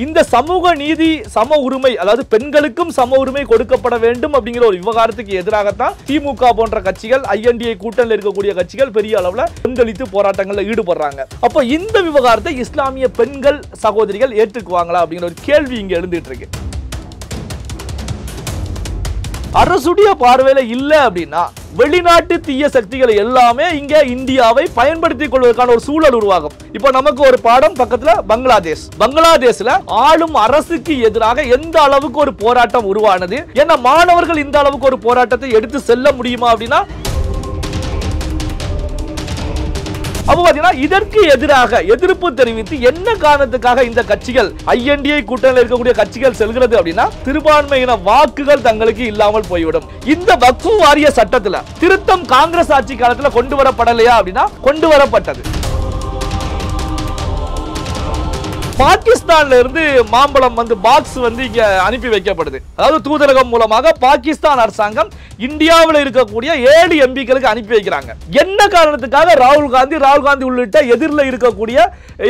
இந்த சமூக நீதி சம உரிமை, அதாவது பெண்களுக்கும் சம உரிமை கொடுக்கப்பட வேண்டும் அப்படிங்கிற ஒரு விவகாரத்துக்கு எதிராகத்தான் திமுக போன்ற கட்சிகள், INDA கூட்டணியில் இருக்கக்கூடிய கட்சிகள் பெரிய அளவுல கொந்தளித்து போராட்டங்களில் ஈடுபடுறாங்க. அப்ப இந்த விவகாரத்தை இஸ்லாமிய பெண்கள் சகோதரிகள் ஏற்றுக்குவாங்களா அப்படிங்கிற ஒரு கேள்வி இங்க எழுந்துட்டு இருக்கு. அரசுடைய பார்வையில இல்ல அப்படின்னா வெளிநாட்டு தீய சக்திகள் எல்லாமே இங்க இந்தியாவை பயன்படுத்திக் கொள்வதற்கான ஒரு சூழல் உருவாகும். இப்ப நமக்கு ஒரு பாடம் பக்கத்துல பங்களாதேஷ்ல ஆளும் அரசுக்கு எதிராக எந்த அளவுக்கு ஒரு போராட்டம் உருவானது, ஏன்னா மாணவர்கள் இந்த அளவுக்கு ஒரு போராட்டத்தை எடுத்து செல்ல முடியுமா அப்படின்னா, அப்ப பாத்தீங்கன்னா இதற்கு எதிராக எதிர்ப்பு தெரிவித்து என்ன காரணத்துக்காக இந்த கட்சிகள், INDA கூட்டணியில் இருக்கக்கூடிய கட்சிகள் செல்கிறது அப்படின்னா, சிறுபான்மையின வாக்குகள் தங்களுக்கு இல்லாமல் போய்விடும். இந்த வக்ஃப் வாரிய சட்டத்துல திருத்தம் காங்கிரஸ் ஆட்சி காலத்துல கொண்டு வரப்படலையா அப்படின்னா கொண்டு வரப்பட்டது. பாகிஸ்தான்ல இருந்து மாம்பழம் பாக்ஸ் இங்க அனுப்பி வைக்கப்படுது. அதாவது தூதரகம் மூலமாக பாகிஸ்தான் அரசாங்கம் இந்தியாவில் இருக்கக்கூடிய 7 MPக்களுக்கு அனுப்பி வைக்கிறாங்க. என்ன காரணத்துக்காக ராகுல் காந்தி உள்ளிட்ட எதிரில் இருக்கக்கூடிய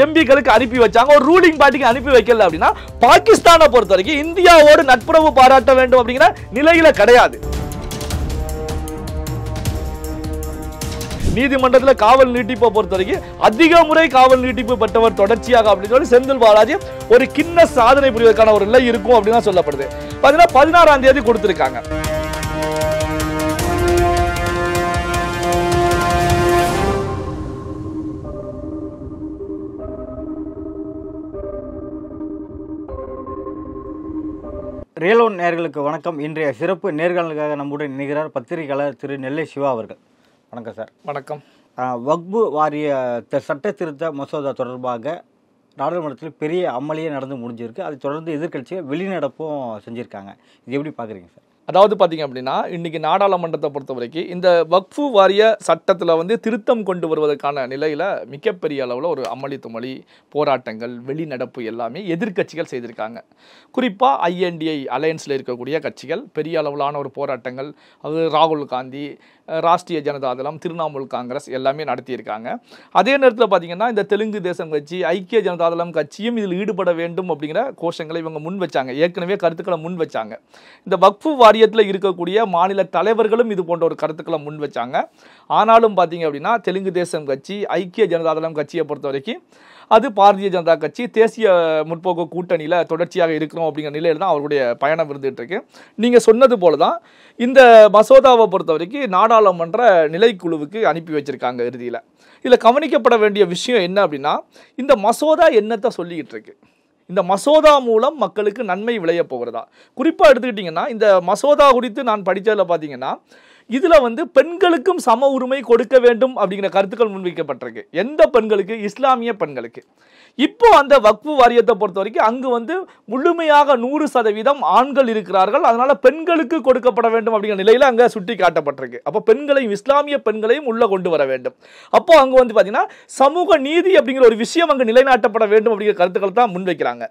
MPக்களுக்கு அனுப்பி வச்சாங்க, ஒரு ரூலிங் பார்ட்டிக்கு அனுப்பி வைக்கல அப்படின்னா, பாகிஸ்தானை பொறுத்த வரைக்கும் இந்தியாவோடு நட்புறவு பாராட்ட வேண்டும் அப்படிங்கிற நிலையில கிடையாது. நீதிமன்றத்தில் காவல் நீட்டிப்பை பொறுத்த வரைக்கும் அதிக முறை காவல் நீட்டிப்பு பெற்றவர் தொடர்ச்சியாக அப்படின்னு சொல்லி செந்தில் பாலாஜி ஒரு கிண்ண சாதனை புரிவதற்கான ஒரு நிலை இருக்கும் அப்படின்னு சொல்லப்படுது. 16ஆம் தேதி கொடுத்திருக்காங்க. ரியல் ஒன் நேயர்களுக்கு வணக்கம். இன்றைய சிறப்பு நேர்காணலுக்காக நம்முடன் இணைகிறார் பத்திரிகையாளர் திரு நெல்லை சிவா அவர்கள். வணக்கம் சார். வணக்கம். வக்ஃப் வாரிய சட்ட திருத்த மசோதா தொடர்பாக நாடாளுமன்றத்தில் பெரிய அமளியே நடந்து முடிஞ்சிருக்கு. அதை தொடர்ந்து எதிர்க்கட்சிகள் வெளிநடப்பும் செஞ்சுருக்காங்க. இது எப்படி பார்க்குறீங்க சார்? அதாவது பார்த்தீங்க அப்படின்னா, இன்னைக்கு நாடாளுமன்றத்தை பொறுத்த வரைக்கும் இந்த வக்ஃப் வாரிய சட்டத்தில் திருத்தம் கொண்டு வருவதற்கான நிலையில் மிகப்பெரிய அளவில் ஒரு அமளி துமளி போராட்டங்கள், வெளிநடப்பு எல்லாமே எதிர்க்கட்சிகள் செய்திருக்காங்க. குறிப்பாக INDA அலையன்ஸில் இருக்கக்கூடிய கட்சிகள் பெரிய அளவிலான ஒரு போராட்டங்கள், அது ராகுல் காந்தி, ராஷ்டிரிய ஜனதாதளம், திரிணாமுல் காங்கிரஸ் எல்லாமே நடத்தியிருக்காங்க. அதே நேரத்தில் பார்த்தீங்கன்னா இந்த தெலுங்கு தேசம் கட்சி, ஐக்கிய ஜனதாதளம் கட்சியும் இதில் ஈடுபட வேண்டும் அப்படிங்கிற கோஷங்களை இவங்க முன் வச்சாங்க, ஏற்கனவே கருத்துக்களை முன் வச்சாங்க. இந்த வக்ஃப் வாரியத்தில் இருக்கக்கூடிய மாநில தலைவர்களும் இது போன்ற ஒரு கருத்துக்களை முன் வச்சாங்க. ஆனாலும் பார்த்தீங்க அப்படின்னா தெலுங்கு தேசம் கட்சி, ஐக்கிய ஜனதாதளம் கட்சியை பொறுத்த வரைக்கும் அது பாரதிய ஜனதா கட்சி தேசிய முற்போக்கு கூட்டணியில் தொடர்ச்சியாக இருக்கிறோம் அப்படிங்கிற நிலையில் தான் அவருடைய பயணம் இருந்துகிட்டு இருக்கு. நீங்கள் சொன்னது போல தான் இந்த மசோதாவை பொறுத்த வரைக்கும் நாடாளுமன்ற நிலைக்குழுவுக்கு அனுப்பி வச்சிருக்காங்க. இறுதியில் இதில் கவனிக்கப்பட வேண்டிய விஷயம் என்ன அப்படின்னா, இந்த மசோதா என்னத்தை சொல்லிக்கிட்டு இருக்கு, இந்த மசோதா மூலம் மக்களுக்கு நன்மை விளைய போகிறதா. குறிப்பாக எடுத்துக்கிட்டிங்கன்னா இந்த மசோதா குறித்து நான் படித்ததில் பார்த்தீங்கன்னா, இதில் பெண்களுக்கும் சம உரிமை கொடுக்க வேண்டும் அப்படிங்கிற கருத்துக்கள் முன்வைக்கப்பட்டிருக்கு. எந்த பெண்களுக்கு? இஸ்லாமிய பெண்களுக்கு. இப்போ அந்த வக்ஃப் வாரியத்தை பொறுத்த வரைக்கும் அங்கு முழுமையாக 100% ஆண்கள் இருக்கிறார்கள். அதனால பெண்களுக்கு கொடுக்கப்பட வேண்டும் அப்படிங்கிற நிலையில் அங்கே சுட்டி காட்டப்பட்டிருக்கு. அப்போ பெண்களையும், இஸ்லாமிய பெண்களையும் உள்ள கொண்டு வர வேண்டும். அப்போ அங்கே பார்த்தீங்கன்னா சமூக நீதி அப்படிங்கிற ஒரு விஷயம் அங்கு நிலைநாட்டப்பட வேண்டும் அப்படிங்கிற கருத்துக்கள் தான் முன்வைக்கிறாங்க.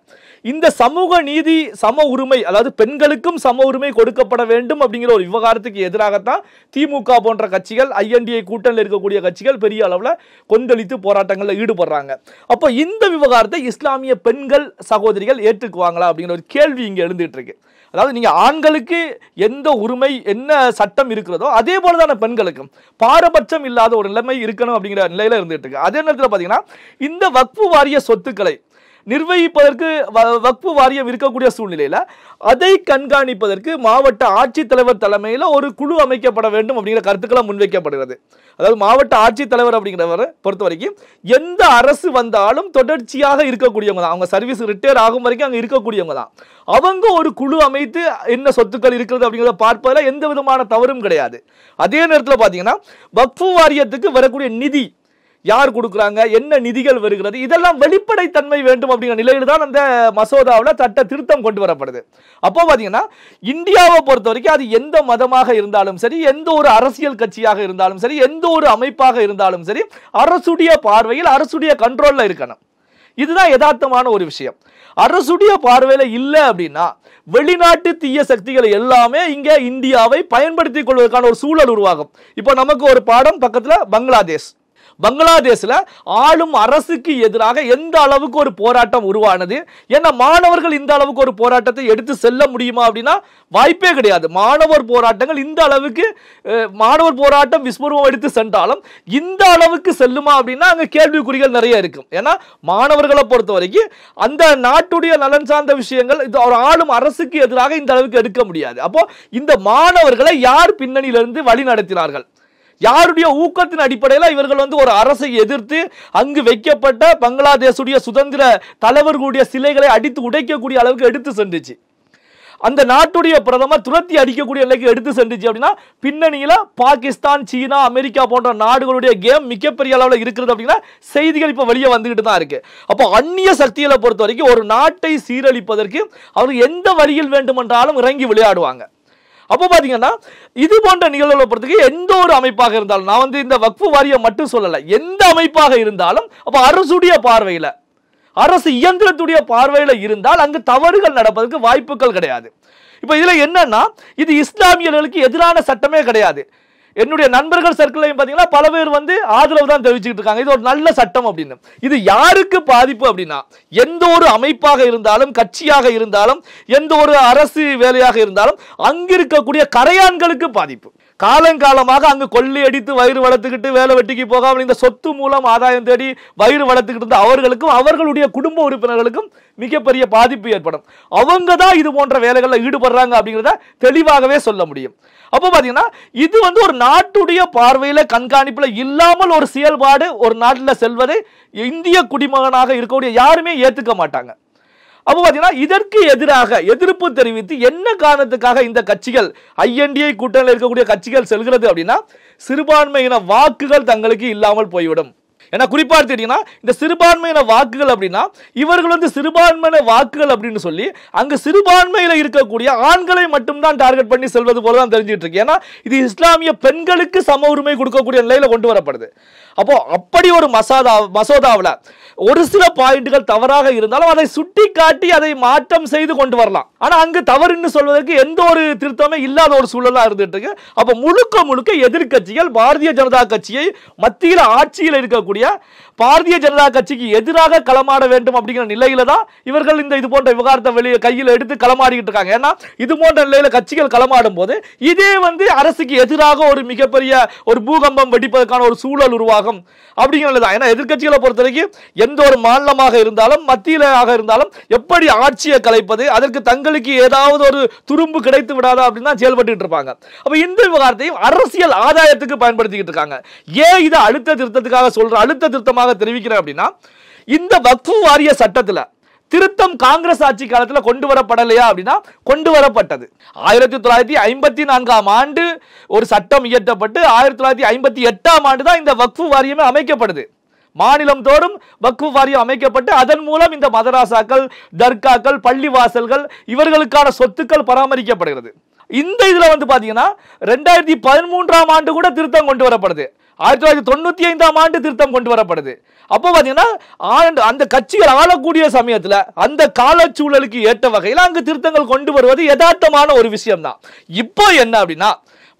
இந்த சமூக நீதி சம உரிமை, அதாவது பெண்களுக்கும் சம உரிமை கொடுக்கப்பட வேண்டும் அப்படிங்கிற ஒரு விவகாரத்துக்கு எதிராகத்தான் திமுக போன்ற கட்சிகள், INDA கூட்டணியில் இருக்கக்கூடிய கட்சிகள் பெரிய அளவில் கொந்தளித்து போராட்டங்களில் ஈடுபடுறாங்க. அப்போ இந்த விவகாரத்தை இஸ்லாமிய பெண்கள் சகோதரிகள் ஏற்றுக்குவாங்களா அப்படிங்கிற ஒரு கேள்வி இங்க எழுந்துட்டு இருக்கு. அதாவது நீங்க ஆண்களுக்கு எந்த உரிமை, என்ன சட்டம் இருக்கிறதோ அதே போலதான பெண்களுக்கும் பாரபட்சம் இல்லாத ஒரு நிலைமை இருக்கணும் அப்படிங்கிற நிலையில இருந்துட்டு இருக்கு. அதே நேரத்தில் பாத்தீங்கன்னா இந்த வக்ஃப் வாரிய சொத்துக்களை நிர்வகிப்பதற்கு வக்ஃப் வாரியம் இருக்கக்கூடிய சூழ்நிலையில அதை கண்காணிப்பதற்கு மாவட்ட ஆட்சித்தலைவர் தலைமையில் ஒரு குழு அமைக்கப்பட வேண்டும் அப்படிங்கிற கருத்துக்களை முன்வைக்கப்படுகிறது. அதாவது மாவட்ட ஆட்சித்தலைவர் அப்படிங்கிறவரை பொறுத்த வரைக்கும் எந்த அரசு வந்தாலும் தொடர்ச்சியாக இருக்கக்கூடியவங்க தான், அவங்க சர்வீஸ் ரிட்டையர் ஆகும் வரைக்கும் அங்கே இருக்கக்கூடியவங்க தான். அவங்க ஒரு குழு அமைத்து என்ன சொத்துக்கள் இருக்கிறது அப்படிங்கிறத பார்ப்பதில் எந்த விதமான தவறும் கிடையாது. அதே நேரத்தில் பார்த்தீங்கன்னா வக்ஃப் வாரியத்துக்கு வரக்கூடிய நிதி யார் கொடுக்குறாங்க, என்ன நிதிகள் வருகிறது, இதெல்லாம் வெளிப்படைத்தன்மை வேண்டும் அப்படிங்கிற நிலையில் தான் அந்த மசோதாவில் சட்ட திருத்தம் கொண்டு வரப்படுது. அப்போ பார்த்தீங்கன்னா இந்தியாவை பொறுத்த வரைக்கும் அது எந்த மதமாக இருந்தாலும் சரி, எந்த ஒரு அரசியல் கட்சியாக இருந்தாலும் சரி, எந்த ஒரு அமைப்பாக இருந்தாலும் சரி, அரசுடைய பார்வையில், அரசுடைய கண்ட்ரோலில் இருக்கணும். இதுதான் யதார்த்தமான ஒரு விஷயம். அரசுடைய பார்வையில் இல்லை அப்படின்னா வெளிநாட்டு தீய சக்திகள் எல்லாமே இங்கே இந்தியாவை பயன்படுத்திக் கொள்வதற்கான ஒரு சூழல் உருவாகும். இப்போ நமக்கு ஒரு பாடம் பக்கத்தில் பங்களாதேஷ்ல ஆளும் அரசுக்கு எதிராக எந்த அளவுக்கு ஒரு போராட்டம் உருவானது. ஏன்னா மாணவர்கள் இந்த அளவுக்கு ஒரு போராட்டத்தை எடுத்து செல்ல முடியுமா அப்படின்னா வாய்ப்பே கிடையாது. மாணவர் போராட்டங்கள் இந்த அளவுக்கு மாணவர் போராட்டம் விஸ்வரூபம் எடுத்து சென்றாலும் இந்த அளவுக்கு செல்லுமா அப்படின்னா அங்க கேள்விக்குறிகள் நிறைய இருக்கும். ஏன்னா மாணவர்களை பொறுத்த வரைக்கும் அந்த நாட்டுடைய நலன் சார்ந்த விஷயங்கள் ஒரு ஆளும் அரசுக்கு எதிராக இந்த அளவுக்கு எடுக்க முடியாது. அப்போ இந்த மாணவர்களை யார் பின்னணியிலிருந்து வழி நடத்தினார்கள், யாருடைய ஊக்கத்தின் அடிப்படையில் இவர்கள் ஒரு அரசை எதிர்த்து அங்கு வைக்கப்பட்ட பங்களாதேஷுடைய சுதந்திர தலைவர்களுடைய சிலைகளை அடித்து உடைக்கக்கூடிய அளவுக்கு எடுத்து சென்றுச்சு. அந்த நாட்டுடைய பிரதமர் துரத்தி அடிக்கக்கூடிய நிலைக்கு எடுத்து சென்றுச்சு அப்படின்னா பின்னணியில பாகிஸ்தான், சீனா, அமெரிக்கா போன்ற நாடுகளுடைய கேம் மிகப்பெரிய அளவில் இருக்கிறது அப்படின்னா செய்திகள் இப்ப வெளியே வந்துகிட்டு தான் இருக்கு. அப்போ அந்நிய சக்திகளை பொறுத்த வரைக்கும் ஒரு நாட்டை சீரழிப்பதற்கு அவர்கள் எந்த வழியில் வேண்டுமென்றாலும் இறங்கி விளையாடுவாங்க. அப்போ பாத்தீங்கன்னா இது போன்ற நிகழ்வுகளை பொறுத்தவரைக்கும் எந்த ஒரு அமைப்பாக இருந்தாலும், நான் இந்த வக்ஃபு வாரியம் மட்டும் சொல்லல, எந்த அமைப்பாக இருந்தாலும் அப்ப அரசுடைய பார்வையில, அரசு இயந்திரத்துடைய பார்வையில இருந்தால் அங்கு தவறுகள் நடப்பதற்கு வாய்ப்புகள் கிடையாது. இப்ப இதுல என்னன்னா இது இஸ்லாமியர்களுக்கு எதிரான சட்டமே கிடையாது. என்னுடைய நண்பர்கள் சர்க்கிளையும் பாத்தீங்கன்னா பல பேர் ஆதரவு தான் தெரிவிச்சுட்டு இருக்காங்க, இது ஒரு நல்ல சட்டம் அப்படின்னு. இது யாருக்கு பாதிப்பு அப்படின்னா எந்த ஒரு அமைப்பாக இருந்தாலும், கட்சியாக இருந்தாலும், எந்த ஒரு அரசு வேலையாக இருந்தாலும் அங்க இருக்கக்கூடிய கரையான்களுக்கு பாதிப்பு. காலங்காலமாக அங்கு கொள்ளையடித்து வயிறு வளர்த்துக்கிட்டு வேலை வெட்டிக்கு போகாமல் இந்த சொத்து மூலம் ஆதாயம் தேடி வயிறு வளர்த்துக்கிட்டு இருந்த அவர்களுக்கும் அவர்களுடைய குடும்ப உறுப்பினர்களுக்கும் மிகப்பெரிய பாதிப்பு ஏற்படும். அவங்க தான் இது போன்ற வேலைகளில் ஈடுபடுறாங்க அப்படிங்கிறத தெளிவாகவே சொல்ல முடியும். அப்போ பாத்தீங்கன்னா இது ஒரு நாட்டுடைய பார்வையில கண்காணிப்புல இல்லாமல் ஒரு செயல்பாடு ஒரு நாட்டில் செல்வதை இந்திய குடிமகனாக இருக்கக்கூடிய யாருமே ஏத்துக்க மாட்டாங்க. அப்போ பாத்தீங்கன்னா இதற்கு எதிராக எதிர்ப்பு தெரிவித்து என்ன காரணத்துக்காக இந்த கட்சிகள் INDA கூட்டணியில் இருக்கக்கூடிய கட்சிகள் செல்கிறது அப்படின்னா சிறுபான்மையின வாக்குகள் தங்களுக்கு இல்லாமல் போய்விடும். ஏன்னா குறிப்பா எடுத்துட்டீங்கன்னா இந்த சிறுபான்மையின வாக்குகள் அப்படின்னா இவர்கள் சிறுபான்மையின வாக்குகள் அப்படின்னு சொல்லி அங்கு சிறுபான்மையில இருக்கக்கூடிய ஆண்களை மட்டும்தான் டார்கெட் பண்ணி செல்வது போல தான் தெரிஞ்சுட்டு இருக்கு. ஏன்னா இது இஸ்லாமிய பெண்களுக்கு சம உரிமை கொடுக்கக்கூடிய நிலையில கொண்டு வரப்படுது. அப்போ அப்படி ஒரு மசோதாவில் ஒரு சில பாயிண்ட்கள் தவறாக இருந்தாலும் அதை சுட்டி காட்டி அதை மாற்றம் செய்து கொண்டு வரலாம். ஆனா அங்கு தவறுன்னு சொல்வதற்கு எந்த ஒரு திருத்தமே இல்லாத ஒரு சூழலா இருந்துட்டு இருக்கு. அப்ப முழுக்க முழுக்க எதிர்கட்சிகள் பாரதிய ஜனதா கட்சியை மத்தியில் ஆட்சியில் இருக்கக்கூடிய பாரதிய ஜனதா கட்சிக்கு எதிராக களமாட வேண்டும் அப்படிங்கிற நிலையில தான் இவர்கள் இது போன்ற விவகாரத்தை வெளியே கையில் எடுத்து களமாடிக்கிட்டு இருக்காங்க. ஏன்னா இது போன்ற நிலையில கட்சிகள் களமாடும் போது இதே அரசுக்கு எதிராக ஒரு மிகப்பெரிய ஒரு பூகம்பம் வெடிப்பதற்கான ஒரு சூழல் உருவாகும் அப்படிங்கிறது தான். ஏன்னா எதிர்கட்சிகளை பொறுத்த வரைக்கும் எந்த ஒரு மாநிலமாக இருந்தாலும் மத்தியிலாக இருந்தாலும் எப்படி ஆட்சியை கலைப்பது, அதற்கு தங்களுக்கு ஏதாவது ஒரு துரும்பு கிடைத்து விடாதா அப்படின்னு தான் செயல்பட்டு இருப்பாங்க. அப்ப இந்த விவகாரத்தையும் அரசியல் ஆதாயத்துக்கு பயன்படுத்திக்கிட்டு இருக்காங்க. ஏன் இதை அழுத்த திருத்தத்துக்காக சொல்ற அழுத்த திருத்தமாக தெரிவிக்கிறேன் அப்படின்னா இந்த வக்ஃபு வாரிய சட்டத்துல திருத்தம் காங்கிரஸ் ஆட்சி காலத்தில் கொண்டு வரப்படலையா அப்படின்னா கொண்டு வரப்பட்டது. 1954ஆம் ஆண்டு ஒரு சட்டம் இயற்றப்பட்டு 1958ஆம் ஆண்டு தான் இந்த வக்ஃபு வாரியமே அமைக்கப்படுது. மாநிலம் தோறும் வக்ஃபு வாரியம் அமைக்கப்பட்டு அதன் மூலம் இந்த மதராசாக்கள், தர்காக்கள், பள்ளிவாசல்கள் இவர்களுக்கான சொத்துக்கள் பராமரிக்கப்படுகிறது. இந்த இதுல பாத்தீங்கன்னா 2013ஆம் ஆண்டு கூட திருத்தம் கொண்டு வரப்படுது. 1995ஆம் ஆண்டு திருத்தம் கொண்டு வரப்படுது. அப்போ பாத்தீங்கன்னா அந்த கட்சிகள் ஆளக்கூடிய சமயத்துல அந்த காலச்சூழலுக்கு ஏற்ற வகையில் அங்கு திருத்தங்கள் கொண்டு வருவது யதார்த்தமான ஒரு விஷயம் தான். இப்போ என்ன அப்படின்னா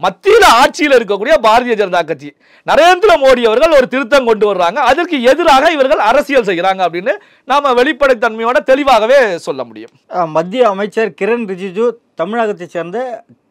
மத்தியில் ஆட்சியில் இருக்கக்கூடிய பாரதிய ஜனதா கட்சி நரேந்திர மோடி அவர்கள் ஒரு திருத்தம் கொண்டு வர்றாங்க, அதற்கு எதிராக இவர்கள் அரசியல் செய்கிறாங்க அப்படின்னு நாம வெளிப்படைத்தன்மையோட தெளிவாகவே சொல்ல முடியும். மத்திய அமைச்சர் கிரண் ரிஜிஜு தமிழகத்தை சேர்ந்த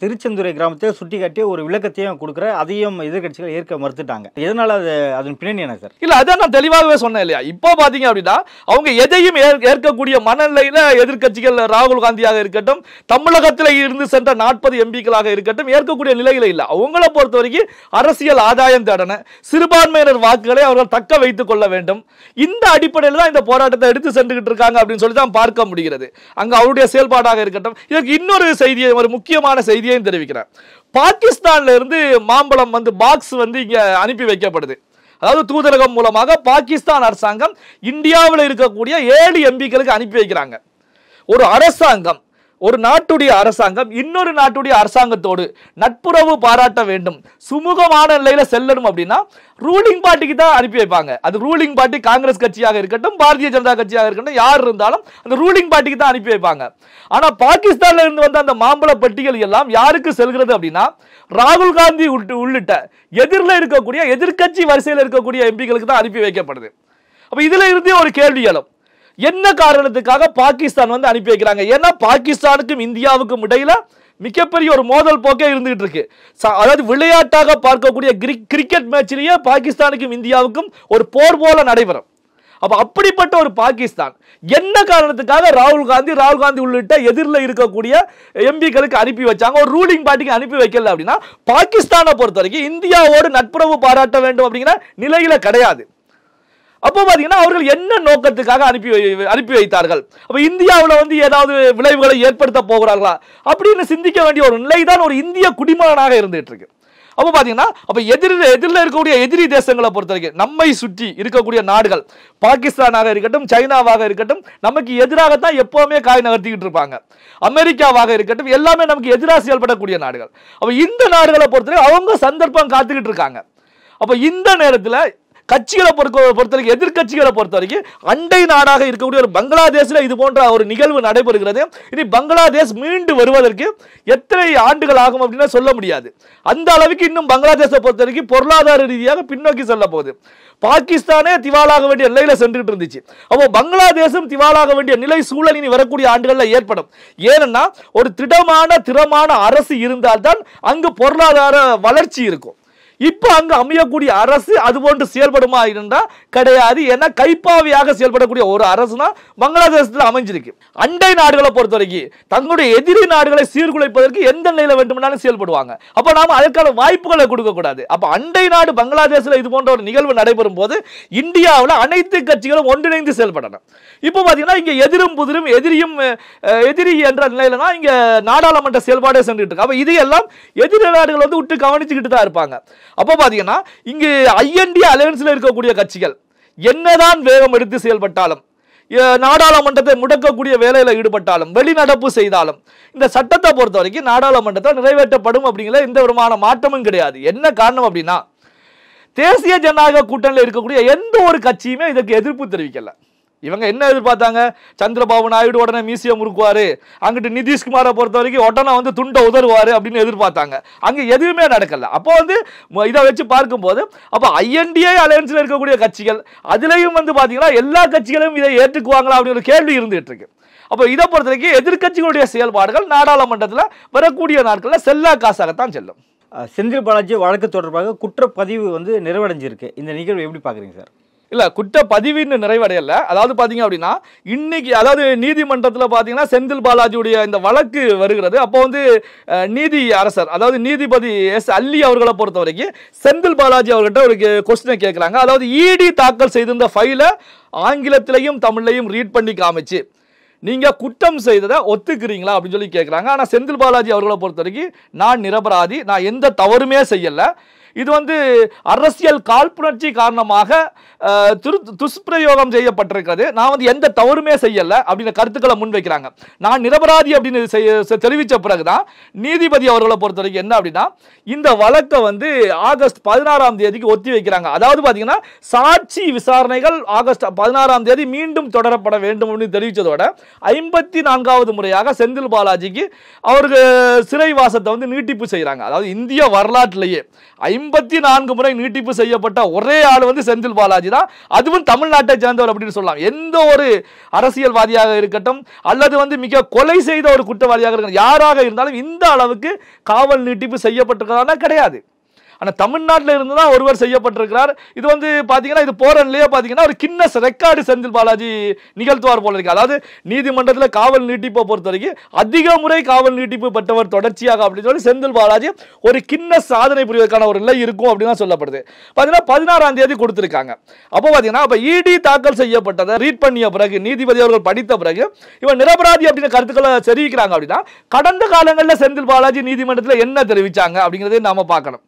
திருச்செந்துறை கிராமத்தை சுட்டி காட்டி ஒரு விளக்கத்தையும் கொடுக்குற, அதையும் எதிர்கட்சிகள் ஏற்க மறுத்துட்டாங்க. எதனால அதன் பின்னணி என்ன சார்? இல்ல அதான் நான் தெளிவாகவே சொன்னேன் இல்லையா. இப்போ பாத்தீங்க அப்படின்னா அவங்க எதையும் ஏற்கக்கூடிய மனநிலையில எதிர்கட்சிகள் ராகுல் காந்தியாக இருக்கட்டும், தமிழகத்தில் இருந்து சென்ற 40 MPக்களாக இருக்கட்டும் ஏற்கக்கூடிய நிலையில இல்ல. அவங்களை பொறுத்த வரைக்கும் அரசியல் ஆதாயம் தேடன, சிறுபான்மையினர் வாக்குகளை அவர்கள் தக்க வைத்துக் கொள்ள வேண்டும். இந்த அடிப்படையில் தான் இந்த போராட்டத்தை எடுத்து சென்றுகிட்டு இருக்காங்க அப்படின்னு சொல்லி தான் பார்க்க முடிகிறது. அங்க அவருடைய செயல்பாடாக இருக்கட்டும். இதற்கு இன்னொரு செய்தியை, ஒரு முக்கியமான செய்தியையும் தெரிவிக்கிறார். பாகிஸ்தான்ல இருந்து மாம்பழம் பாக்ஸ் இங்க அனுப்பி வைக்கப்படுது. அதாவது தூதரகம் மூலமாக பாகிஸ்தான் அரசாங்கம் இந்தியாவில் இருக்கக்கூடிய 7 MPக்களுக்கு அனுப்பி வைக்கிறாங்க. ஒரு அரசாங்கம் ஒரு நாட்டுடைய அரசாங்கம் இன்னொரு நாட்டுடைய அரசாங்கத்தோடு நட்புறவு பாராட்ட வேண்டும், சுமூகமான நிலையில செல்லணும் அப்படின்னா ரூலிங் பார்ட்டிக்கு தான் அனுப்பி வைப்பாங்க. அது ரூலிங் பார்ட்டி காங்கிரஸ் கட்சியாக இருக்கட்டும், பாரதிய ஜனதா கட்சியாக இருக்கட்டும், யார் இருந்தாலும் அந்த ரூலிங் பார்ட்டிக்கு தான் அனுப்பி வைப்பாங்க. ஆனா பாகிஸ்தான்ல இருந்து வந்த அந்த மாம்பழ பெட்டிகள் எல்லாம் யாருக்கு செல்கிறது அப்படின்னா ராகுல் காந்தி உள்ளிட்ட எதிரில் இருக்கக்கூடிய எதிர்கட்சி வரிசையில் இருக்கக்கூடிய எம்பிகளுக்கு தான் அனுப்பி வைக்கப்படுது. அப்ப இதுல இருந்தே ஒரு கேள்வி எழும், என்ன காரணத்துக்காக பாகிஸ்தான் வந்து அனுப்பி வைக்கிறாங்க? ஏன்னா பாகிஸ்தானுக்கும் இந்தியாவுக்கும் இடையில மிகப்பெரிய ஒரு மோதல் போக்கே இருந்துகிட்டு இருக்கு. அதாவது விளையாட்டாக பார்க்கக்கூடிய கிரிக்கெட் மேட்சிலேயே பாகிஸ்தானுக்கும் இந்தியாவுக்கும் ஒரு போர் போல நடைபெறும். அப்ப அப்படிப்பட்ட ஒரு பாகிஸ்தான் என்ன காரணத்துக்காக ராகுல் காந்தி உள்ளிட்ட எதிரில் இருக்கக்கூடிய எம்பிக்களுக்கு அனுப்பி வச்சாங்க, ஒரு ரூலிங் பார்ட்டிக்கு அனுப்பி வைக்கல அப்படின்னா பாகிஸ்தானை பொறுத்த வரைக்கும் இந்தியாவோடு நட்புறவு பாராட்ட வேண்டும் அப்படிங்கிற நிலையில கிடையாது. அப்போ பாத்தீங்கன்னா அவர்கள் என்ன நோக்கத்துக்காக அனுப்பி வைத்தார்கள்? அப்ப இந்தியாவில் வந்து ஏதாவது விளைவுகளை ஏற்படுத்த போகிறார்களா அப்படின்னு சிந்திக்க வேண்டிய ஒரு நிலைதான் ஒரு இந்திய குடிமகனாக இருந்துட்டு இருக்கு. அப்போ பாத்தீங்கன்னா அப்ப எதிரில் இருக்கக்கூடிய எதிரி தேசங்களை பொறுத்த வரைக்கும் நம்மை சுற்றி இருக்கக்கூடிய நாடுகள் பாகிஸ்தானாக இருக்கட்டும், சைனாவாக இருக்கட்டும், நமக்கு எதிராகத்தான் எப்பவுமே காய் நகர்த்திக்கிட்டு இருப்பாங்க. அமெரிக்காவாக இருக்கட்டும், எல்லாமே நமக்கு எதிராக செயல்படக்கூடிய நாடுகள். அப்ப இந்த நாடுகளை பொறுத்தவரை அவங்க சந்தர்ப்பம் காத்துக்கிட்டு இருக்காங்க. அப்ப இந்த நேரத்தில் கட்சிகளை பொறுத்தவரைக்கும் எதிர்கட்சிகளை பொறுத்த வரைக்கும் அண்டை நாடாக இருக்கக்கூடிய ஒரு பங்களாதேஷ்ல இது போன்ற ஒரு நிகழ்வு நடைபெறுகிறது. இனி பங்களாதேஷ் மீண்டு வருவதற்கு எத்தனை ஆண்டுகள் ஆகும் அப்படின்னு சொல்ல முடியாது. அந்த அளவுக்கு இன்னும் பங்களாதேஷை பொறுத்த வரைக்கும் பொருளாதார ரீதியாக பின்னோக்கி செல்ல போகுது. பாகிஸ்தானே திவாலாக வேண்டிய நிலையில சென்றுட்டு இருந்துச்சு. அப்போ பங்களாதேஷும் திவாலாக வேண்டிய நிலை சூழல் இனி வரக்கூடிய ஆண்டுகளில் ஏற்படும். ஏன்னா ஒரு திடமான அரசு இருந்தால்தான் அங்கு பொருளாதார வளர்ச்சி இருக்கும். இப்ப அங்கு அமையக்கூடிய அரசு அது போன்று செயல்படுமா இருந்தா கிடையாது. ஏன்னா கைப்பாவையாக செயல்படக்கூடிய ஒரு அரசுனா பங்களாதேசத்தில் அமைஞ்சிருக்கு. அண்டை நாடுகளை பொறுத்த வரைக்கும் தங்களுடைய எதிரி நாடுகளை சீர்குலைப்பதற்கு எந்த நிலையில வேண்டுமானாலும் செயல்படுவாங்க. அப்ப நாம அதற்கான வாய்ப்புகளை கொடுக்க கூடாது. அப்ப அண்டை நாடு பங்களாதேஷ்ல இது போன்ற ஒரு நிகழ்வு நடைபெறும் போது இந்தியாவில் அனைத்து கட்சிகளும் ஒன்றிணைந்து செயல்படணும். இப்போ பாத்தீங்கன்னா இங்க எதிரும் புதிரும் எதிரி என்ற நிலையில தான் இங்க நாடாளுமன்ற செயல்பாடே சென்றுட்டு இருக்கு. அப்ப இது எல்லாம் எதிரி நாடுகள் வந்து விட்டு கவனிச்சுக்கிட்டு தான் இருப்பாங்க. அப்போ பாத்தீங்கன்னா இங்கு ஐஎன்டி அலையன்ஸ்ல இருக்கக்கூடிய கட்சிகள் என்னதான் வேகம் எடுத்து செயல்பட்டாலும், நாடாளுமன்றத்தை முடக்கக்கூடிய வேலையில் ஈடுபட்டாலும், வெளிநடப்பு செய்தாலும் இந்த சட்டத்தை பொறுத்த வரைக்கும் நாடாளுமன்றத்தை நிறைவேற்றப்படும் அப்படிங்கிற எந்த விதமான மாற்றமும் கிடையாது. என்ன காரணம் அப்படின்னா தேசிய ஜனநாயக கூட்டணியில் இருக்கக்கூடிய எந்த ஒரு கட்சியுமே இதற்கு எதிர்ப்பு தெரிவிக்கல. இவங்க என்ன எதிர்பார்த்தாங்க? சந்திரபாபு நாயுடு உடனே மியூசியம் முறுக்குவாரு, அங்கிட்டு நிதிஷ்குமாரை பொறுத்த வரைக்கும் உடனே வந்து துண்டை உதறுவாரு அப்படின்னு எதிர்பார்த்தாங்க. அங்க எதுவுமே நடக்கல. அப்போ வந்து இதை வச்சு பார்க்கும்போது அப்ப ஐஎன்டிஏ அலையன்ஸ்ல இருக்கக்கூடிய கட்சிகள் அதுலயும் வந்து பாத்தீங்கன்னா எல்லா கட்சிகளும் இதை ஏற்றுக்குவாங்களா அப்படின்னு ஒரு கேள்வி இருந்துட்டு இருக்கு. அப்போ இதை பொறுத்த வரைக்கும் எதிர்கட்சிகளுடைய செயல்பாடுகள் நாடாளுமன்றத்தில் வரக்கூடிய நாட்களில் செல்லா காசாகத்தான் செல்லும். செந்தில் பாலாஜி வழக்கு தொடர்பாக குற்றப்பதிவு வந்து நிறைவடைஞ்சிருக்கு. இந்த நிகழ்வு எப்படி பாக்குறீங்க சார்? இல்ல குற்றப்பதிவின்னு நிறைவடையல. அதாவது பாத்தீங்க அப்படின்னா இன்னைக்கு அதாவது நீதிமன்றத்தில் பாத்தீங்கன்னா செந்தில் பாலாஜியுடைய இந்த வழக்கு வருகிறது. அப்போ வந்து நீதி அரசர் அதாவது நீதிபதி எஸ் அல்லி அவர்களை பொறுத்த வரைக்கும் செந்தில் பாலாஜி அவர்கிட்ட ஒரு கொஸ்டினை கேட்கிறாங்க. அதாவது இடி தாக்கல் செய்திருந்த ஃபைலை ஆங்கிலத்திலையும் தமிழ்லையும் ரீட் பண்ணி காமிச்சு நீங்க குற்றம் செய்ததை ஒத்துக்கிறீங்களா அப்படின்னு சொல்லி கேட்குறாங்க. ஆனால் செந்தில் பாலாஜி அவர்களை பொறுத்த வரைக்கும் நான் நிரபராதி, நான் எந்த தவறுமே செய்யலை, இது வந்து அரசியல் காழ்ப்புணர்ச்சி காரணமாக துஷ்பிரயோகம் செய்யப்பட்டிருக்கிறது, நான் வந்து எந்த தவறுமே செய்யல அப்படின்னு கருத்துக்களை முன்வைக்கிறாங்க. நான் நிரபராதி அப்படின்னு தெரிவித்த பிறகுதான் நீதிபதி அவர்களை பொறுத்த வரைக்கும் என்ன அப்படின்னா இந்த வழக்கை வந்து ஆகஸ்ட் 16ஆம் தேதிக்கு ஒத்தி வைக்கிறாங்க. அதாவது பாத்தீங்கன்னா சாட்சி விசாரணைகள் ஆகஸ்ட் 16ஆம் தேதி மீண்டும் தொடரப்பட வேண்டும் அப்படின்னு தெரிவித்ததோட 54வது முறையாக செந்தில் பாலாஜிக்கு அவருக்கு சிறைவாசத்தை வந்து நீட்டிப்பு செய்யறாங்க. அதாவது இந்திய வரலாற்றிலேயே 54 முறை நீட்டிப்பு செய்யப்பட்ட ஒரே ஆள் வந்து செந்தில் பாலாஜி தான். அதுவும் தமிழ்நாட்டை சேர்ந்தவர் அப்படின்னு சொல்லலாம். எந்த ஒரு அரசியல்வாதியாக இருக்கட்டும் அல்லது வந்து மிக கொலை செய்த ஒரு குற்றவாளியாக இருக்கட்டும் யாராக இருந்தாலும் இந்த அளவுக்கு காவல் நீட்டிப்பு செய்யப்பட்டிருக்கிறதா கிடையாது. ஆனால் தமிழ்நாட்டில் இருந்து தான் ஒருவர் செய்யப்பட்டிருக்கிறார். இது வந்து பார்த்தீங்கன்னா இது போரன்லேயே பார்த்தீங்கன்னா ஒரு கின்னஸ் ரெக்கார்டு செந்தில் பாலாஜி நிகழ்த்துவார் போல இருக்கு. அதாவது நீதிமன்றத்தில் காவல் நீட்டிப்பை பொறுத்த வரைக்கும் அதிக முறை காவல் நீட்டிப்பு பெற்றவர் தொடர்ச்சியாக அப்படின்னு சொல்லி செந்தில் பாலாஜி ஒரு கின்னஸ் சாதனை புரிவதற்கான ஒரு நிலை இருக்கும் அப்படின்னு தான் சொல்லப்படுது. பார்த்தீங்கன்னா 16ஆம் தேதி கொடுத்துருக்காங்க. அப்போ பார்த்தீங்கன்னா அப்போ இடி தாக்கல் செய்யப்பட்டதை ரீட் பண்ணிய பிறகு நீதிபதி அவர்கள் படித்த பிறகு இவன் நிரபராதி அப்படின்னு கருத்துக்களை தெரிவிக்கிறாங்க. அப்படின்னா கடந்த காலங்களில் செந்தில் பாலாஜி நீதிமன்றத்தில் என்ன தெரிவிச்சாங்க அப்படிங்கிறதே நாம பார்க்கணும்.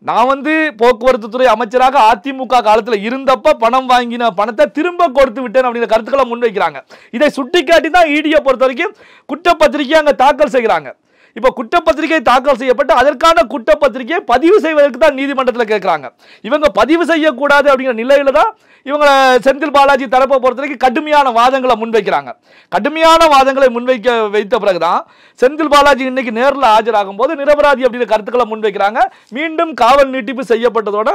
நான் வந்து போக்குவரத்து துறை அமைச்சராக அதிமுக காலத்தில் இருந்தப்ப பணம் வாங்கின பணத்தை திரும்ப கொடுத்து விட்டேன் அப்படிங்கிற கருத்துக்களை முன்வைக்கிறாங்க. இதை சுட்டிக்காட்டி தான் இடியை பொறுத்த வரைக்கும் குற்றப்பத்திரிகை அங்கே தாக்கல் செய்கிறாங்க. இப்போ குற்றப்பத்திரிகை தாக்கல் செய்யப்பட்டு அதற்கான குற்றப்பத்திரிகையை பதிவு செய்வதற்கு தான் நீதிமன்றத்தில் கேட்குறாங்க. இவங்க பதிவு செய்யக்கூடாது அப்படிங்கிற நிலையில தான் இவங்க செந்தில் பாலாஜி தரப்பை பொறுத்தவரைக்கும் கடுமையான வாதங்களை முன்வைக்கிறாங்க. கடுமையான வாதங்களை வைத்த பிறகுதான் செந்தில் பாலாஜி இன்னைக்கு நேரில் ஆஜராகும் போது நிரபராதி அப்படிங்கிற கருத்துக்களை முன்வைக்கிறாங்க. மீண்டும் காவல் நீட்டிப்பு செய்யப்பட்டதோட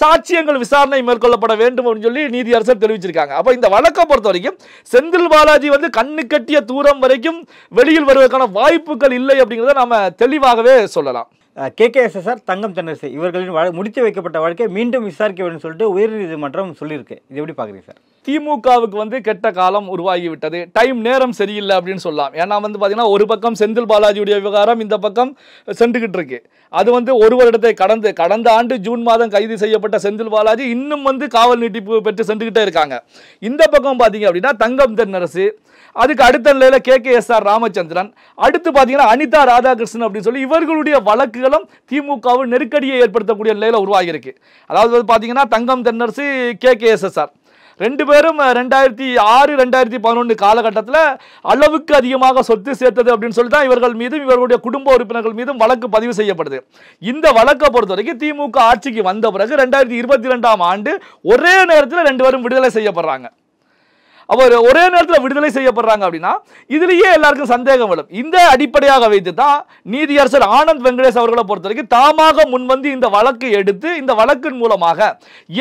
சாட்சியங்கள் விசாரணை மேற்கொள்ளப்பட வேண்டும் அப்படின்னு சொல்லி நீதியரசர் தெரிவிச்சிருக்காங்க. அப்போ இந்த வழக்கை பொறுத்த வரைக்கும் செந்தில் பாலாஜி வந்து கண்ணு கட்டிய தூரம் வரைக்கும் வெளியில் வருவதற்கான வாய்ப்புகள் இல்லை அப்படிங்கிறத நாம தெளிவாகவே சொல்லலாம். KKSSR தங்கம் தென்னரசு இவர்களின் முடித்து வைக்கப்பட்ட வழக்கை மீண்டும் விசாரிக்க வேண்டும் சொல்லிட்டு உயர்நீதிமன்றம் சொல்லியிருக்கு. இது எப்படி பார்க்குறீங்க சார்? திமுகவுக்கு வந்து கெட்ட காலம் உருவாகிவிட்டது, டைம் நேரம் சரியில்லை அப்படின்னு சொல்லலாம். ஏன்னா வந்து பார்த்தீங்கன்னா ஒரு பக்கம் செந்தில் பாலாஜியுடைய விவகாரம் இந்த பக்கம் சென்றுகிட்டு இருக்கு. அது வந்து ஒரு வருடத்தை கடந்த ஆண்டு ஜூன் மாதம் கைது செய்யப்பட்ட செந்தில் பாலாஜி இன்னும் வந்து காவல் நீட்டிப்பு பெற்று சென்றுகிட்டே இருக்காங்க. இந்த பக்கம் பார்த்தீங்க அப்படின்னா தங்கம் தென்னரசு, அதுக்கு அடுத்த நிலையில KKSR ராமச்சந்திரன், அடுத்து பார்த்தீங்கன்னா அனிதா ராதாகிருஷ்ணன் அப்படின்னு சொல்லி இவர்களுடைய வழக்குகளும் திமுகவில் நெருக்கடியை ஏற்படுத்தக்கூடிய நிலையில உருவாகி இருக்கு. அதாவது பார்த்தீங்கன்னா தங்கம் தென்னரசு, KKSSR ரெண்டு பேரும் 2006-2011 காலகட்டத்தில் அளவுக்கு அதிகமாக சொத்து சேர்த்தது அப்படின்னு சொல்லி தான் இவர்கள் மீதும் இவர்களுடைய குடும்ப உறுப்பினர்கள் மீதும் வழக்கு பதிவு செய்யப்படுது. இந்த வழக்கை பொறுத்த வரைக்கும் திமுக ஆட்சிக்கு வந்த பிறகு 2022ஆம் ஆண்டு ஒரே நேரத்தில் ரெண்டு பேரும் விடுதலை செய்யப்படுறாங்க. அவர் ஒரே நேரத்தில் விடுதலை செய்யப்படுறாங்க அப்படின்னா இதுலேயே எல்லாருக்கும் சந்தேகம் வரும். இந்த அடிப்படையாக வைத்து தான் நீதியரசர் ஆனந்த் வெங்கடேஷ் அவர்களை பொறுத்த வரைக்கும் தாமாக முன்வந்து இந்த வழக்கை எடுத்து இந்த வழக்கின் மூலமாக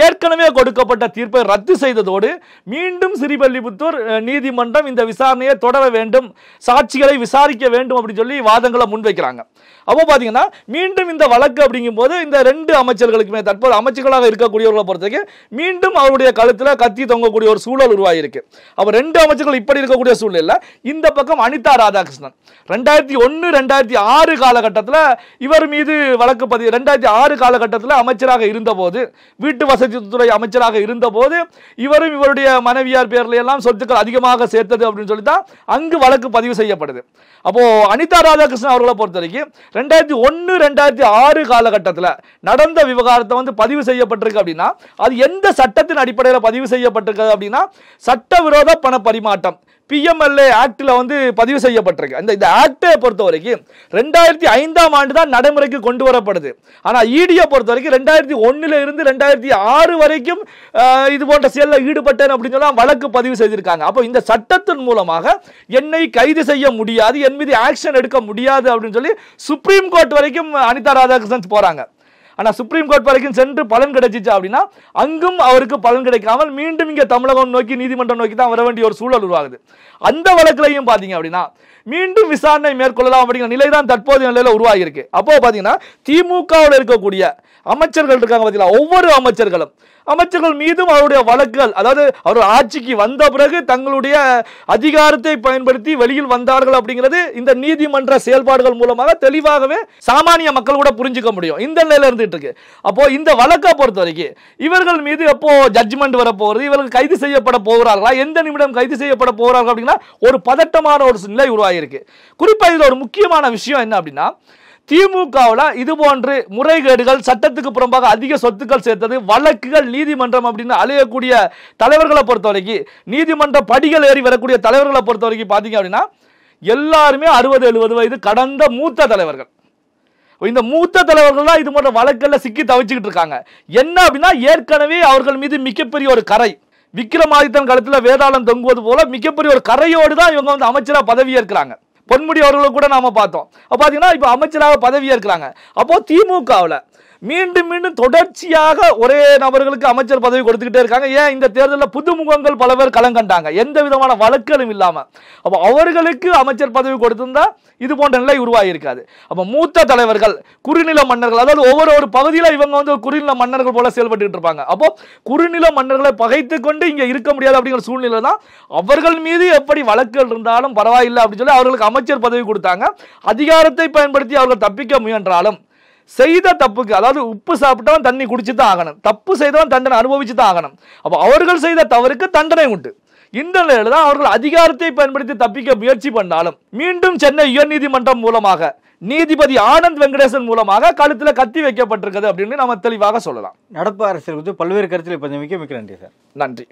ஏற்கனவே கொடுக்கப்பட்ட தீர்ப்பை ரத்து செய்ததோடு மீண்டும் ஸ்ரீபெல்லிபுத்தூர் நீதிமன்றம் இந்த விசாரணையை தொடர வேண்டும், சாட்சிகளை விசாரிக்க வேண்டும் அப்படின்னு சொல்லி வாதங்களை முன்வைக்கிறாங்க. அப்போ பார்த்தீங்கன்னா மீண்டும் இந்த வழக்கு அப்படிங்கும் போது இந்த ரெண்டு அமைச்சர்களுக்குமே தற்போது அமைச்சர்களாக இருக்கக்கூடியவர்களை பொறுத்த வரைக்கும் மீண்டும் அவருடைய கழுத்தில் கத்தி தொங்கக்கூடிய ஒரு சூழல் உருவாகிருக்கு. அவர் ரெண்டு அமைச்சர்கள் இப்படி இருக்கக்கூடிய சூழ்நிலை. இந்த பக்கம் அனிதா ராதாகிருஷ்ணன் 2001-2006 காலகட்டத்தில் இவர் மீது வழக்கு பதிவு 2006 காலகட்டத்தில் அமைச்சராக இருந்தபோது, வீட்டு வசதித்துறை அமைச்சராக இருந்தபோது இவரும் இவருடைய மனைவியார் பேரில் எல்லாம் சொத்துக்கள் அதிகமாக சேர்த்தது அப்படின்னு சொல்லி தான் அங்கு வழக்கு பதிவு செய்யப்படுது. அப்போ அனிதா ராதாகிருஷ்ணன் அவர்களை பொறுத்த வரைக்கும் 2001-2006 காலகட்டத்தில் நடந்த விவகாரத்தை வந்து பதிவு செய்யப்பட்டிருக்கு அப்படின்னா அது எந்த சட்டத்தின் அடிப்படையில் பதிவு செய்யப்பட்டிருக்கு அப்படின்னா சட்டவிரோத பண பரிமாற்றம் PMLA ஆக்டில் வந்து பதிவு செய்யப்பட்டிருக்கு. இந்த ஆக்டை பொறுத்த வரைக்கும் 2005ஆம் ஆண்டு தான் நடைமுறைக்கு கொண்டு வரப்படுது. ஆனால் இடியை பொறுத்த வரைக்கும் 2001 இருந்து 2006 வரைக்கும் இது போன்ற செயலில் ஈடுபட்டேன் அப்படின்னு சொல்லி வழக்கு பதிவு செய்திருக்காங்க. அப்போ இந்த சட்டத்தின் மூலமாக என்னை கைது செய்ய முடியாது, என் மீது ஆக்ஷன் எடுக்க முடியாது அப்படின்னு சொல்லி சுப்ரீம் கோர்ட் வரைக்கும் அனிதா ராதாகிருஷ்ணன் போறாங்க. ஆனால் சுப்ரீம் கோர்ட் வரைக்கும் சென்று பலன் கிடைச்சிச்சு அப்படின்னா அங்கும் அவருக்கு பலன் கிடைக்காமல் மீண்டும் இங்கே தமிழகம் நோக்கி நீதிமன்றம் நோக்கி தான் வர வேண்டிய ஒரு சூழல் உருவாகுது. அந்த வழக்கிலையும் பார்த்தீங்க அப்படின்னா மீண்டும் விசாரணை மேற்கொள்ளலாம் அப்படிங்கிற நிலை தான் தற்போதைய நிலையில் உருவாகி இருக்கு. அப்போ பார்த்தீங்கன்னா திமுகவில் இருக்கக்கூடிய அமைச்சர்கள் இருக்காங்க பார்த்தீங்களா, ஒவ்வொரு அமைச்சர்கள் மீதும் அவருடைய வழக்குகள், அதாவது அவர் ஆட்சிக்கு வந்த பிறகு தங்களுடைய அதிகாரத்தை பயன்படுத்தி வெளியில் வந்தார்கள் அப்படிங்கிறது இந்த நீதிமன்ற செயல்பாடுகள் மூலமாக தெளிவாகவே சாமானிய மக்கள் கூட புரிஞ்சுக்க முடியும். இந்த நிலையில இருந்துட்டு இருக்கு. அப்போ இந்த வழக்கை பொறுத்த வரைக்கும் இவர்கள் மீது எப்போ ஜட்ஜ்மெண்ட் வரப்போகிறது, இவர்கள் கைது செய்யப்பட போகிறார்களா, எந்த நிமிடம் கைது செய்யப்பட போகிறார்கள் அப்படின்னா ஒரு பதட்டமான ஒரு நிலை உருவாகியிருக்கு. குறிப்பாக இதில் ஒரு முக்கியமான விஷயம் என்ன அப்படின்னா திமுகவில் இது போன்று முறைகேடுகள், சட்டத்துக்கு புறம்பாக அதிக சொத்துக்கள் சேர்த்தது, வழக்குகள், நீதிமன்றம் அப்படின்னு அலையக்கூடிய தலைவர்களை பொறுத்த வரைக்கும், நீதிமன்ற படிகள் ஏறி வரக்கூடிய தலைவர்களை பொறுத்த வரைக்கும் பார்த்தீங்க அப்படின்னா எல்லாருமே 60-70 வயது கடந்த மூத்த தலைவர்கள். இந்த மூத்த தலைவர்கள் தான் இது போன்ற வழக்குகளில் சிக்கி தவிச்சுக்கிட்டு இருக்காங்க. என்ன அப்படின்னா ஏற்கனவே அவர்கள் மீது மிகப்பெரிய ஒரு கரை, விக்ரமாதித்தன் காலத்தில் வேதாளம் தொங்குவது போல மிகப்பெரிய ஒரு கரையோடு தான் இவங்க வந்து அமைச்சராக பதவி ஏற்கிறாங்க. பொன்முடி அவர்களை கூட நாம பார்த்தோம். பார்த்தீங்கன்னா இப்போ அமைச்சராக பதவி ஏற்கிறாங்க. அப்போ திமுகவில் மீண்டும் தொடர்ச்சியாக ஒரே நபர்களுக்கு அமைச்சர் பதவி கொடுத்துக்கிட்டே இருக்காங்க. ஏன் இந்த தேர்தலில் புதுமுகங்கள் பல பேர் களங்கண்டாங்க, எந்த விதமான வழக்குகளும் இல்லாமல். அப்போ அவர்களுக்கு அமைச்சர் பதவி கொடுத்திருந்தா இது போன்ற நிலை உருவாகி இருக்காது. அப்போ மூத்த தலைவர்கள், குறுநில மன்னர்கள், அதாவது ஒவ்வொரு பகுதியில் இவங்க வந்து குறுநில மன்னர்கள் போல செயல்பட்டு இருப்பாங்க. அப்போ குறுநில மன்னர்களை பகைத்து கொண்டு இங்கே இருக்க முடியாது அப்படிங்கிற சூழ்நிலை தான் அவர்கள் மீது எப்படி வழக்குகள் இருந்தாலும் பரவாயில்லை அப்படின்னு சொல்லி அவர்களுக்கு அமைச்சர் பதவி கொடுத்தாங்க. அதிகாரத்தை பயன்படுத்தி அவர்கள் தப்பிக்க முயன்றாலும் செய்த தப்புக்கு, அதாவது உப்பு சாப்பிட்டவன் தண்ணி குடிச்சு தான் ஆகணும், தப்பு செய்தவன் தண்டனை அனுபவிச்சு தான் ஆகணும். அப்போ அவர்கள் செய்த தவறுக்கு தண்டனை உண்டு. இந்த நிலையில தான் அவர்கள் அதிகாரத்தை பயன்படுத்தி தப்பிக்க முயற்சி பண்ணாலும் மீண்டும் சென்னை உயர்நீதிமன்றம் மூலமாக நீதிபதி ஆனந்த் வெங்கடேசன் மூலமாக கழுத்துல கத்தி வைக்கப்பட்டிருக்கிறது அப்படின்னு நம்ம தெளிவாக சொல்லலாம். நடப்பு அரசியல் குறித்து பல்வேறு கருத்தில் இப்ப மிக்க நன்றி சார். நன்றி.